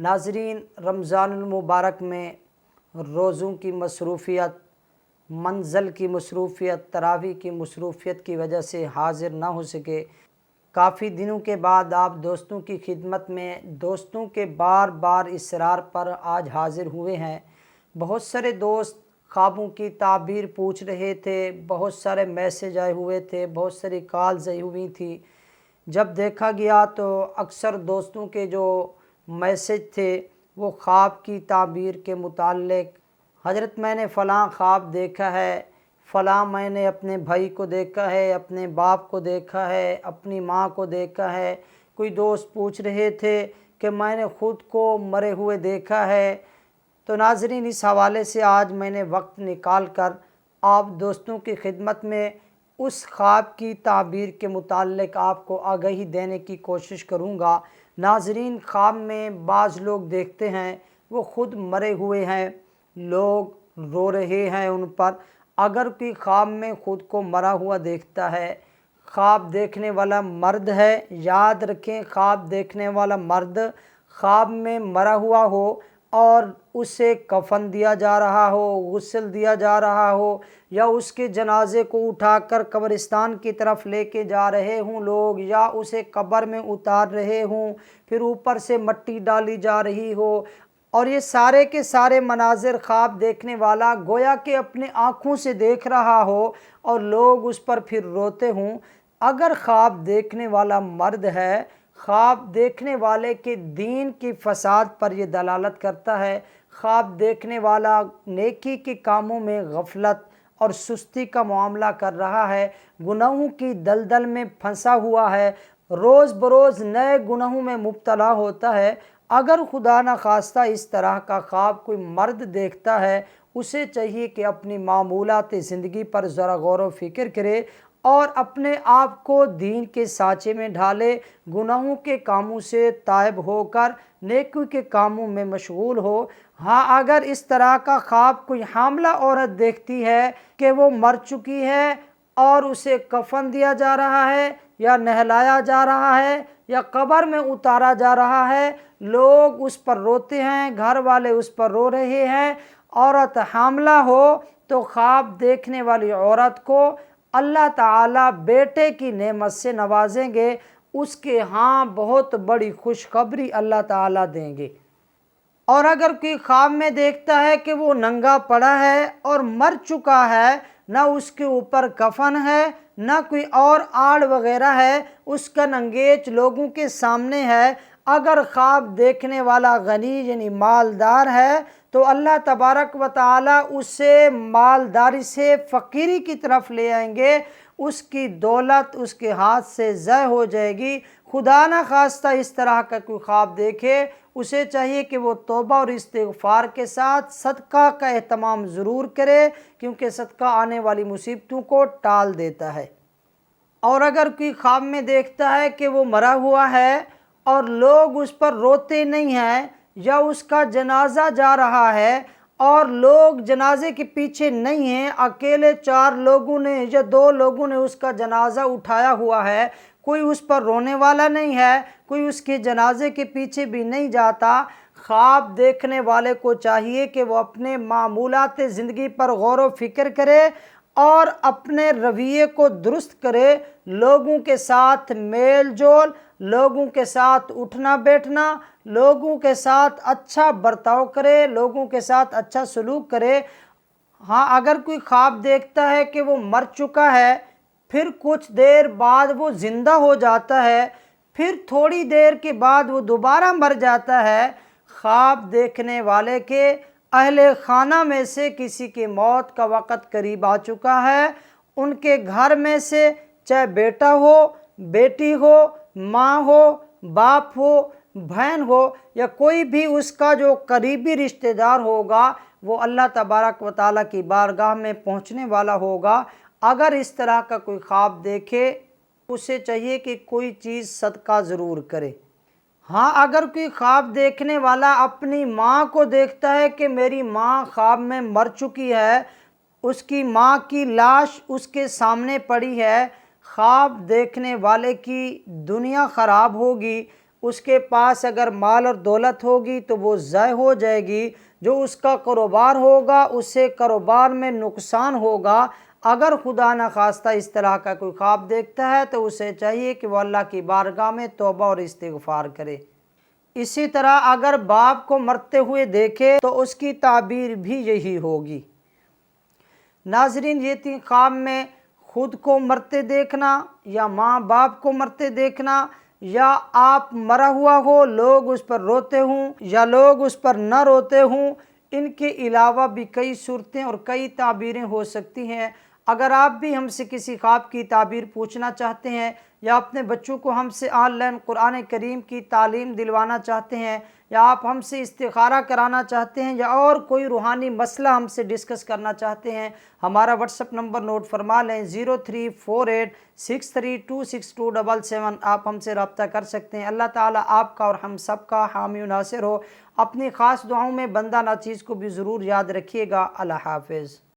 ناظرین، رمضان المبارک میں روزوں کی مصروفیت، منزل کی مصروفیت، تراویح کی مصروفیت کی وجہ سے حاضر نہ ہو سکے۔ کافی دنوں کے بعد آپ دوستوں کی خدمت میں دوستوں کے بار بار اصرار پر آج حاضر ہوئے ہیں۔ بہت سارے دوست خوابوں کی تعبیر پوچھ رہے تھے، بہت سارے میسج آئے ہوئے تھے، بہت ساری کالز آئی ہوئی تھی۔ جب دیکھا گیا تو اکثر دوستوں کے جو میسج تھے وہ خواب کی تعبیر کے متعلق، حضرت میں نے فلاں خواب دیکھا ہے، فلاں میں نے اپنے بھائی کو دیکھا ہے، اپنے باپ کو دیکھا ہے، اپنی ماں کو دیکھا ہے۔ کوئی دوست پوچھ رہے تھے کہ میں نے خود کو مرے ہوئے دیکھا ہے۔ تو ناظرین، اس حوالے سے آج میں نے وقت نکال کر آپ دوستوں کی خدمت میں اس خواب کی تعبیر کے متعلق آپ کو آگہی دینے کی کوشش کروں گا۔ ناظرین، خواب میں بعض لوگ دیکھتے ہیں وہ خود مرے ہوئے ہیں، لوگ رو رہے ہیں ان پر۔ اگر کوئی خواب میں خود کو مرا ہوا دیکھتا ہے، خواب دیکھنے والا مرد ہے، یاد رکھیں، خواب دیکھنے والا مرد خواب میں مرا ہوا ہو اور اسے کفن دیا جا رہا ہو، غسل دیا جا رہا ہو، یا اس کے جنازے کو اٹھا کر قبرستان کی طرف لے کے جا رہے ہوں لوگ، یا اسے قبر میں اتار رہے ہوں، پھر اوپر سے مٹی ڈالی جا رہی ہو، اور یہ سارے کے سارے مناظر خواب دیکھنے والا گویا کہ اپنے آنکھوں سے دیکھ رہا ہو اور لوگ اس پر پھر روتے ہوں۔ اگر خواب دیکھنے والا مرد ہے، خواب دیکھنے والے کے دین کی فساد پر یہ دلالت کرتا ہے۔ خواب دیکھنے والا نیکی کے کاموں میں غفلت اور سستی کا معاملہ کر رہا ہے، گناہوں کی دلدل میں پھنسا ہوا ہے، روز بروز نئے گناہوں میں مبتلا ہوتا ہے۔ اگر خدا نخواستہ اس طرح کا خواب کوئی مرد دیکھتا ہے، اسے چاہیے کہ اپنی معمولات زندگی پر ذرا غور و فکر کرے اور اپنے آپ کو دین کے سانچے میں ڈھالے، گناہوں کے کاموں سے تائب ہو کر نیکی کے کاموں میں مشغول ہو۔ ہاں، اگر اس طرح کا خواب کوئی حاملہ عورت دیکھتی ہے کہ وہ مر چکی ہے اور اسے کفن دیا جا رہا ہے یا نہلایا جا رہا ہے یا قبر میں اتارا جا رہا ہے، لوگ اس پر روتے ہیں، گھر والے اس پر رو رہے ہیں، عورت حاملہ ہو، تو خواب دیکھنے والی عورت کو اللہ تعالیٰ بیٹے کی نعمت سے نوازیں گے، اس کے ہاں بہت بڑی خوشخبری اللہ تعالیٰ دیں گے۔ اور اگر کوئی خواب میں دیکھتا ہے کہ وہ ننگا پڑا ہے اور مر چکا ہے، نہ اس کے اوپر کفن ہے، نہ کوئی اور آڑ وغیرہ ہے، اس کا ننگیچ لوگوں کے سامنے ہے، اگر خواب دیکھنے والا غنی یعنی مالدار ہے تو اللہ تبارک و تعالیٰ اسے مالداری سے فقیری کی طرف لے آئیں گے، اس کی دولت اس کے ہاتھ سے ضائع ہو جائے گی۔ خدا نہ خواستہ اس طرح کا کوئی خواب دیکھے، اسے چاہیے کہ وہ توبہ اور استغفار کے ساتھ صدقہ کا اہتمام ضرور کرے، کیونکہ صدقہ آنے والی مصیبتوں کو ٹال دیتا ہے۔ اور اگر کوئی خواب میں دیکھتا ہے کہ وہ مرا ہوا ہے اور لوگ اس پر روتے نہیں ہیں، یا اس کا جنازہ جا رہا ہے اور لوگ جنازے کے پیچھے نہیں ہیں، اکیلے 4 لوگوں نے یا 2 لوگوں نے اس کا جنازہ اٹھایا ہوا ہے، کوئی اس پر رونے والا نہیں ہے، کوئی اس کے جنازے کے پیچھے بھی نہیں جاتا، خواب دیکھنے والے کو چاہیے کہ وہ اپنے معمولات زندگی پر غور و فکر کرے اور اپنے رویے کو درست کرے، لوگوں کے ساتھ میل جول، لوگوں کے ساتھ اٹھنا بیٹھنا، لوگوں کے ساتھ اچھا برتاؤ کرے، لوگوں کے ساتھ اچھا سلوک کرے۔ ہاں، اگر کوئی خواب دیکھتا ہے کہ وہ مر چکا ہے، پھر کچھ دیر بعد وہ زندہ ہو جاتا ہے، پھر تھوڑی دیر کے بعد وہ دوبارہ مر جاتا ہے، خواب دیکھنے والے کے اہل خانہ میں سے کسی کی موت کا وقت قریب آ چکا ہے، ان کے گھر میں سے چاہے بیٹا ہو، بیٹی ہو، ماں ہو، باپ ہو، بہن ہو، یا کوئی بھی اس کا جو قریبی رشتہ دار ہوگا، وہ اللہ تبارک و تعالیٰ کی بارگاہ میں پہنچنے والا ہوگا۔ اگر اس طرح کا کوئی خواب دیکھے، اسے چاہیے کہ کوئی چیز صدقہ ضرور کرے۔ ہاں، اگر کوئی خواب دیکھنے والا اپنی ماں کو دیکھتا ہے کہ میری ماں خواب میں مر چکی ہے، اس کی ماں کی لاش اس کے سامنے پڑی ہے، خواب دیکھنے والے کی دنیا خراب ہوگی، اس کے پاس اگر مال اور دولت ہوگی تو وہ ضائع ہو جائے گی، جو اس کا کاروبار ہوگا اس سے کاروبار میں نقصان ہوگا۔ اگر خدا نخواستہ اس طرح کا کوئی خواب دیکھتا ہے تو اسے چاہیے کہ وہ اللہ کی بارگاہ میں توبہ اور استغفار کرے۔ اسی طرح اگر باپ کو مرتے ہوئے دیکھے تو اس کی تعبیر بھی یہی ہوگی۔ ناظرین، یہ تھی خواب میں خود کو مرتے دیکھنا یا ماں باپ کو مرتے دیکھنا، یا آپ مرا ہوا ہو، لوگ اس پر روتے ہوں یا لوگ اس پر نہ روتے ہوں۔ ان کے علاوہ بھی کئی صورتیں اور کئی تعبیریں ہو سکتی ہیں۔ اگر آپ بھی ہم سے کسی خواب کی تعبیر پوچھنا چاہتے ہیں، یا اپنے بچوں کو ہم سے آن لائن قرآن کریم کی تعلیم دلوانا چاہتے ہیں، یا آپ ہم سے استخارہ کرانا چاہتے ہیں، یا اور کوئی روحانی مسئلہ ہم سے ڈسکس کرنا چاہتے ہیں، ہمارا واٹس ایپ نمبر نوٹ فرما لیں 034863262777۔ آپ ہم سے رابطہ کر سکتے ہیں۔ اللہ تعالیٰ آپ کا اور ہم سب کا حامی و ناصر ہو۔ اپنی خاص دعاؤں میں بندہ ناچیز کو بھی ضرور یاد رکھیے گا۔ اللہ حافظ۔